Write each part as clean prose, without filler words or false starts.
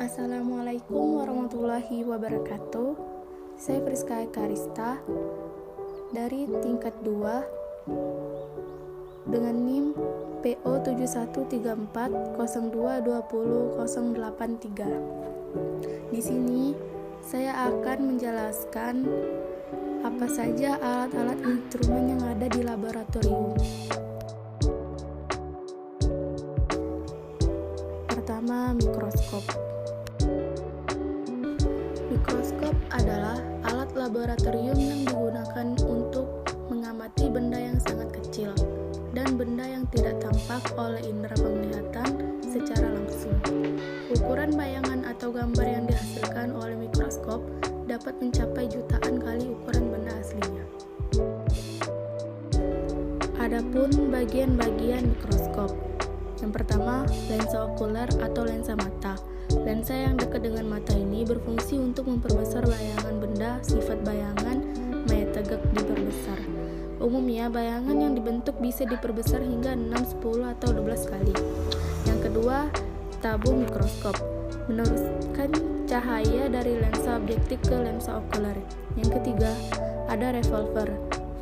Assalamualaikum warahmatullahi wabarakatuh. Saya Friska Ekarista dari tingkat 2 dengan NIM PO 7134022083. Di sini saya akan menjelaskan apa saja alat-alat instrumen yang ada di laboratorium. Pertama, mikroskop. Mikroskop adalah alat laboratorium yang digunakan untuk mengamati benda yang sangat kecil dan benda yang tidak tampak oleh indera penglihatan secara langsung. Ukuran bayangan atau gambar yang dihasilkan oleh mikroskop dapat mencapai jutaan kali ukuran benda aslinya. Adapun bagian-bagian mikroskop. Yang pertama, lensa okuler atau lensa mata. Lensa yang dekat dengan mata ini berfungsi untuk memperbesar bayangan benda. Sifat bayangan maya tegak diperbesar. Umumnya, bayangan yang dibentuk bisa diperbesar hingga 6, 10, atau 12 kali. Yang kedua, tabung mikroskop. Meneruskan cahaya dari lensa objektif ke lensa okuler. Yang ketiga, ada revolver.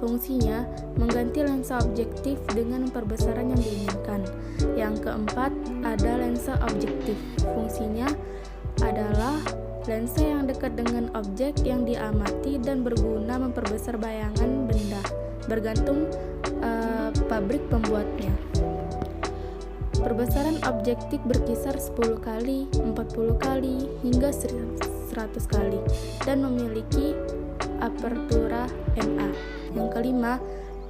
Fungsinya mengganti lensa objektif dengan perbesaran yang diinginkan. Yang keempat, ada lensa objektif. Fungsinya adalah lensa yang dekat dengan objek yang diamati dan berguna memperbesar bayangan benda, bergantung pabrik pembuatnya. Perbesaran objektif berkisar 10 kali, 40 kali, hingga 100 kali dan memiliki apertura NA. Yang kelima,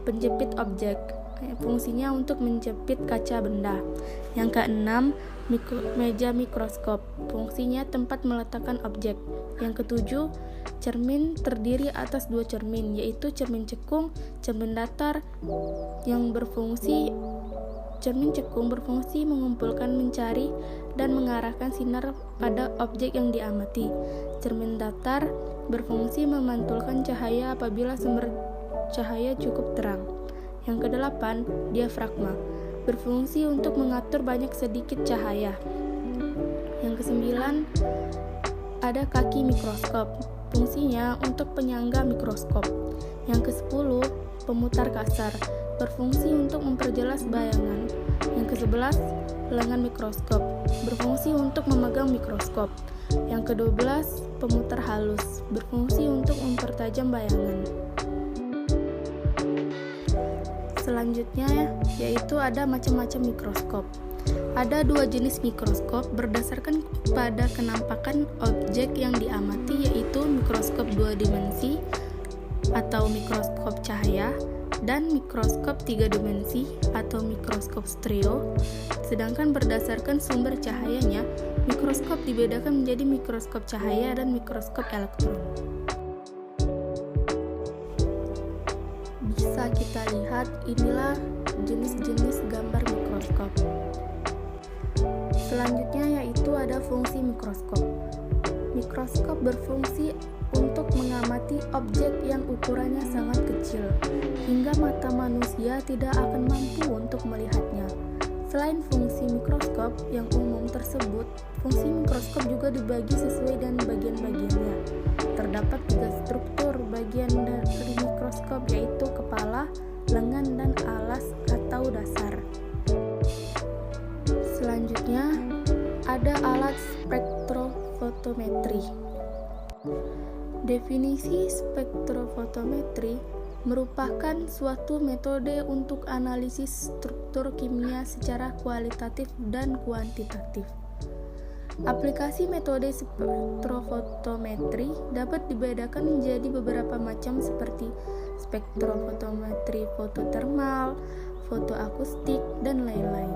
penjepit objek. Fungsinya untuk menjepit kaca benda. Yang keenam, meja mikroskop. Fungsinya tempat meletakkan objek. Yang ketujuh, cermin terdiri atas 2 cermin, yaitu cermin cekung, cermin datar yang berfungsi. Cermin cekung berfungsi mengumpulkan, mencari, dan mengarahkan sinar pada objek yang diamati. Cermin datar berfungsi memantulkan cahaya apabila sumber cahaya cukup terang. Yang kedelapan, diafragma. Berfungsi untuk mengatur banyak sedikit cahaya. Yang kesembilan, ada kaki mikroskop. Fungsinya untuk penyangga mikroskop. Yang kesepuluh, pemutar kasar. Berfungsi untuk memperjelas bayangan. Yang ke-11, lengan mikroskop. Berfungsi untuk memegang mikroskop. Yang ke-12, pemutar halus. Berfungsi untuk mempertajam bayangan. Selanjutnya yaitu ada macam-macam mikroskop. Ada 2 jenis mikroskop berdasarkan pada kenampakan objek yang diamati, yaitu mikroskop 2 dimensi atau mikroskop cahaya dan mikroskop 3 dimensi atau mikroskop stereo. Sedangkan berdasarkan sumber cahayanya, mikroskop dibedakan menjadi mikroskop cahaya dan mikroskop elektron. Bisa kita lihat, inilah jenis-jenis gambar mikroskop. Selanjutnya yaitu ada fungsi mikroskop. Mikroskop berfungsi untuk mengamati objek yang ukurannya sangat kecil, hingga mata manusia tidak akan mampu untuk melihatnya. Selain fungsi mikroskop yang umum tersebut, fungsi mikroskop juga dibagi sesuai dengan bagian-bagiannya. Terdapat 3 struktur bagian dari mikroskop, yaitu kepala, lengan, dan alas atau dasar. Selanjutnya, ada alat spektrofotometri. Definisi spektrofotometri merupakan suatu metode untuk analisis struktur kimia secara kualitatif dan kuantitatif. Aplikasi metode spektrofotometri dapat dibedakan menjadi beberapa macam seperti spektrofotometri fototermal, fotoakustik, dan lain-lain.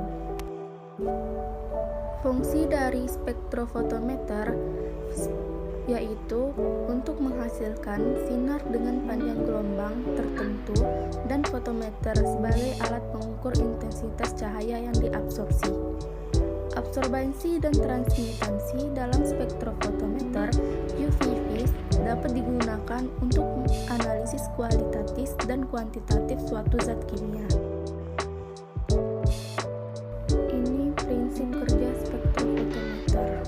Fungsi dari spektrofotometer yaitu untuk menghasilkan sinar dengan panjang gelombang tertentu, dan fotometer sebagai alat pengukur intensitas cahaya yang diabsorpsi. Absorbansi dan transmitansi dalam spektrofotometer UV-Vis dapat digunakan untuk analisis kualitatif dan kuantitatif suatu zat kimia. Ini prinsip kerja spektrofotometer.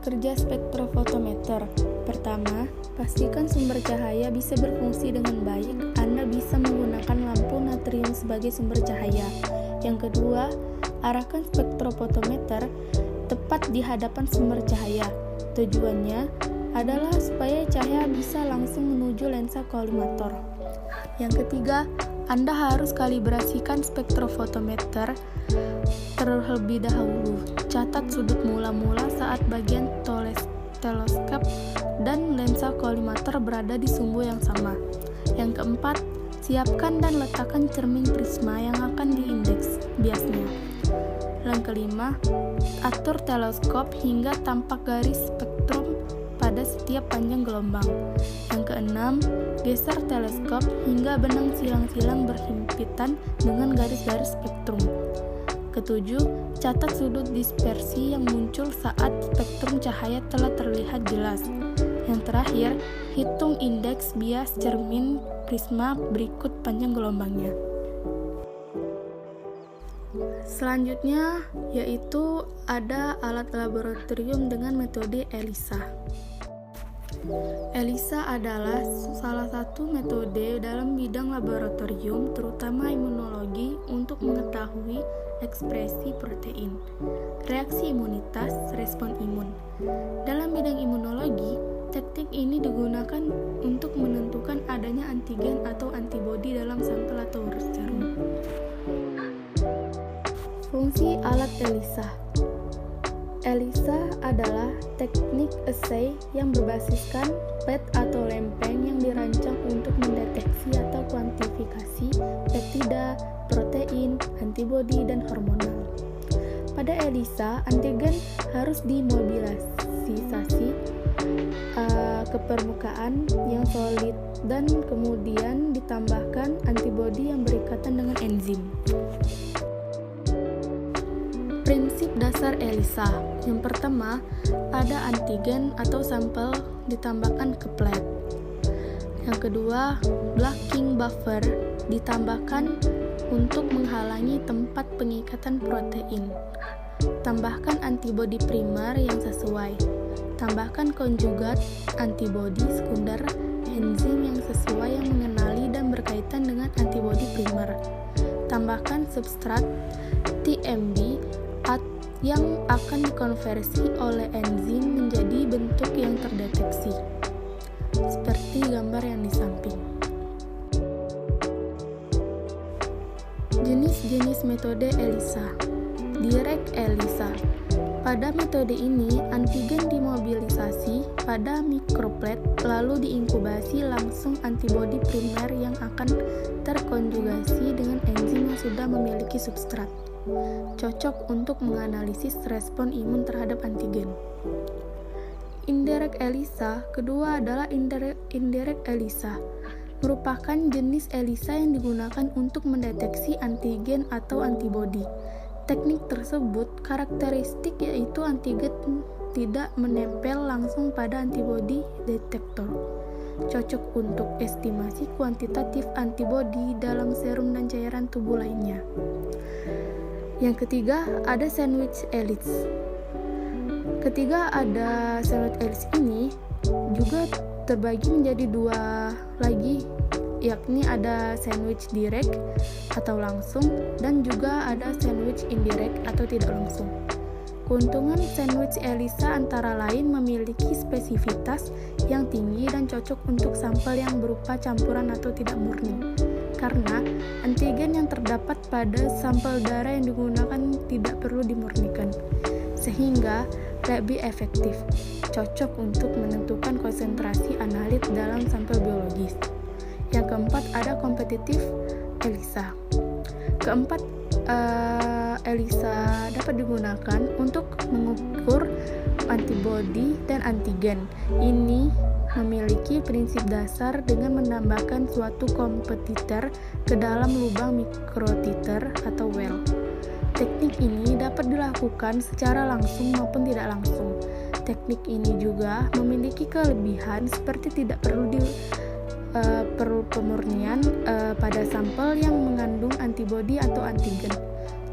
kerja spektrofotometer. Pertama, pastikan sumber cahaya bisa berfungsi dengan baik. Anda bisa menggunakan lampu natrium sebagai sumber cahaya. Yang kedua, arahkan spektrofotometer tepat di hadapan sumber cahaya. Tujuannya adalah supaya cahaya bisa langsung menuju lensa kolimator. Yang ketiga, Anda harus kalibrasikan spektrofotometer terlebih dahulu. Catat sudut mula-mula saat bagian teleskop dan lensa kolimator berada di sumbu yang sama. Yang keempat, siapkan dan letakkan cermin prisma yang akan diindeks biasnya. Yang kelima, atur teleskop hingga tampak garis spektrum pada setiap panjang gelombang. Yang keenam, geser teleskop hingga benang silang-silang berhimpitan dengan garis-garis spektrum. Ketujuh, catat sudut dispersi yang muncul saat spektrum cahaya telah terlihat jelas. Yang terakhir, hitung indeks bias cermin prisma berikut panjang gelombangnya. Selanjutnya yaitu ada alat laboratorium dengan metode ELISA. ELISA adalah salah satu metode dalam bidang laboratorium, terutama imunologi, untuk mengetahui ekspresi protein, reaksi imunitas, respon imun. Dalam bidang imunologi, teknik ini digunakan untuk menentukan adanya antigen atau antibodi dalam sampel atau serum. Fungsi alat ELISA. ELISA adalah teknik assay yang berbasiskan PET atau lempeng yang dirancang untuk mendeteksi atau kuantifikasi peptida, protein, antibodi, dan hormonal. Pada ELISA, antigen harus dimobilisasi ke permukaan yang solid dan kemudian ditambahkan antibodi yang berikatan dengan enzim. Prinsip dasar ELISA. Yang pertama, ada antigen atau sampel ditambahkan ke plate. Yang kedua, blocking buffer ditambahkan untuk menghalangi tempat pengikatan protein. Tambahkan antibodi primer yang sesuai. Tambahkan konjugat antibodi sekunder, enzim yang sesuai yang mengenali dan berkaitan dengan antibodi primer. Tambahkan substrat TMB yang akan dikonversi oleh enzim menjadi bentuk yang terdeteksi, seperti gambar yang di samping. Jenis-jenis metode ELISA. Direct ELISA. Pada metode ini, antigen dimobilisasi pada mikroplate lalu diinkubasi langsung antibodi primer yang akan terkonjugasi dengan enzim yang sudah memiliki substrat. Cocok untuk menganalisis respon imun terhadap antigen. Indirect ELISA. Kedua adalah indirect ELISA. Merupakan jenis ELISA yang digunakan untuk mendeteksi antigen atau antibodi. Teknik tersebut karakteristik yaitu antigen tidak menempel langsung pada antibodi detektor. Cocok untuk estimasi kuantitatif antibodi dalam serum dan cairan tubuh lainnya. Yang ketiga, ada sandwich ELISA. Sandwich ELISA ini juga terbagi menjadi dua lagi, yakni ada sandwich direct atau langsung dan juga ada sandwich indirect atau tidak langsung. Keuntungan sandwich ELISA antara lain memiliki spesifitas yang tinggi dan cocok untuk sampel yang berupa campuran atau tidak murni. Karena antigen yang terdapat pada sampel darah yang digunakan tidak perlu dimurnikan, sehingga lebih efektif, cocok untuk menentukan konsentrasi analit dalam sampel biologis. Yang keempat, ada kompetitif ELISA. Keempat, ELISA dapat digunakan untuk mengukur antibodi dan antigen. Ini memiliki prinsip dasar dengan menambahkan suatu kompetitor ke dalam lubang mikrotiter atau well. Teknik ini dapat dilakukan secara langsung maupun tidak langsung. Teknik ini juga memiliki kelebihan seperti tidak perlu pemurnian pada sampel yang mengandung antibodi atau antigen.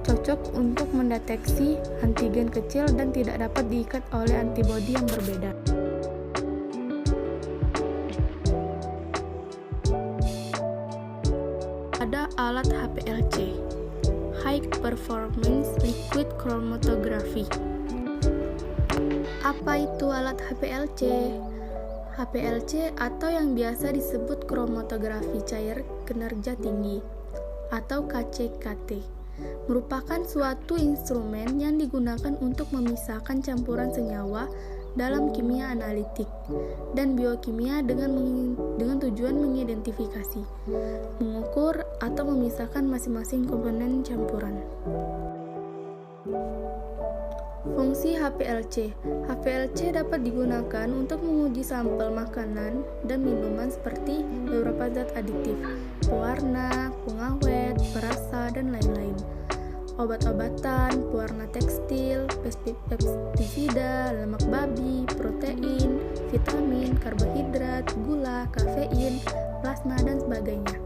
cocok untuk mendeteksi antigen kecil dan tidak dapat diikat oleh antibodi yang berbeda. Ada alat HPLC, High Performance Liquid Chromatography. Apa itu alat HPLC? HPLC atau yang biasa disebut kromatografi cair kinerja tinggi atau KCKT merupakan suatu instrumen yang digunakan untuk memisahkan campuran senyawa dalam kimia analitik dan biokimia dengan tujuan mengidentifikasi, mengukur, atau memisahkan masing-masing komponen campuran. Fungsi HPLC. HPLC dapat digunakan untuk menguji sampel makanan dan minuman seperti beberapa zat aditif, pewarna, pengawet, perasa, dan lain-lain. Obat-obatan, pewarna tekstil, pestisida, lemak babi, protein, vitamin, karbohidrat, gula, kafein, plasma, dan sebagainya.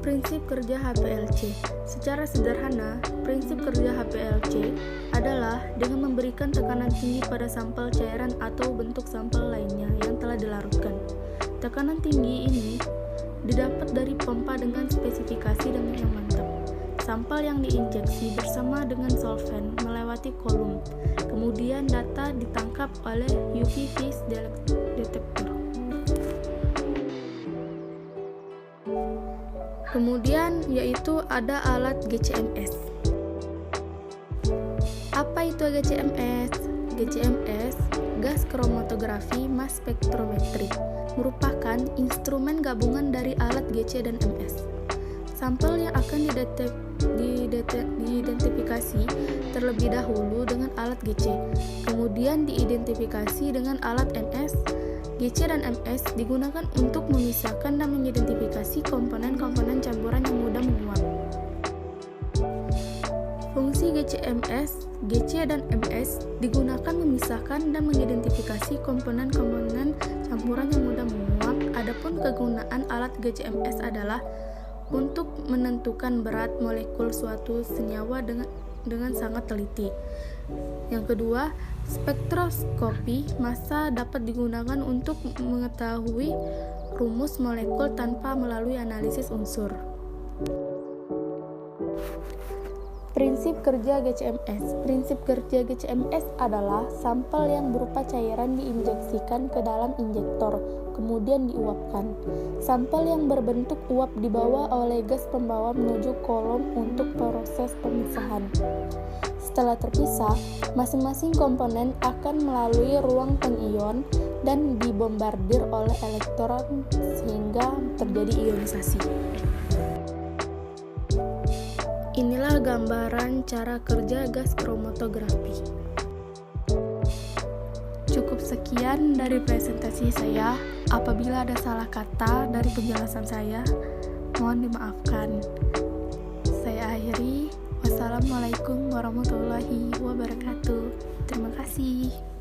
Prinsip kerja HPLC. Secara sederhana, prinsip kerja HPLC adalah dengan memberikan tekanan tinggi pada sampel cairan atau bentuk sampel lainnya yang telah dilarutkan. Tekanan tinggi ini didapat dari pompa dengan spesifikasi dan yang mantap. Sampel yang diinjeksi bersama dengan solvent melewati kolom. Kemudian data ditangkap oleh UV phase detector. Kemudian yaitu ada alat GCMS. Apa itu GCMS? GCMS, gas chromatography mass spectrometry, merupakan instrumen gabungan dari alat GC dan MS. Sampel yang akan diidentifikasi terlebih dahulu dengan alat GC, kemudian diidentifikasi dengan alat MS. GC dan MS digunakan untuk memisahkan dan mengidentifikasi komponen-komponen campuran yang mudah menguap. Fungsi GCMS, GC dan MS digunakan memisahkan dan mengidentifikasi komponen-komponen campuran yang mudah menguap. Adapun kegunaan alat GCMS adalah untuk menentukan berat molekul suatu senyawa dengan sangat teliti. Yang kedua, spektroskopi massa dapat digunakan untuk mengetahui rumus molekul tanpa melalui analisis unsur. Prinsip kerja GCMS. Prinsip kerja GCMS adalah sampel yang berupa cairan diinjeksikan ke dalam injektor, kemudian diuapkan. Sampel yang berbentuk uap dibawa oleh gas pembawa menuju kolom untuk proses pemisahan. Setelah terpisah, masing-masing komponen akan melalui ruang pengion dan dibombardir oleh elektron sehingga terjadi ionisasi. Inilah gambaran cara kerja gas kromatografi. Cukup sekian dari presentasi saya. Apabila ada salah kata dari penjelasan saya, mohon dimaafkan. Saya akhiri. Wassalamualaikum warahmatullahi wabarakatuh. Terima kasih.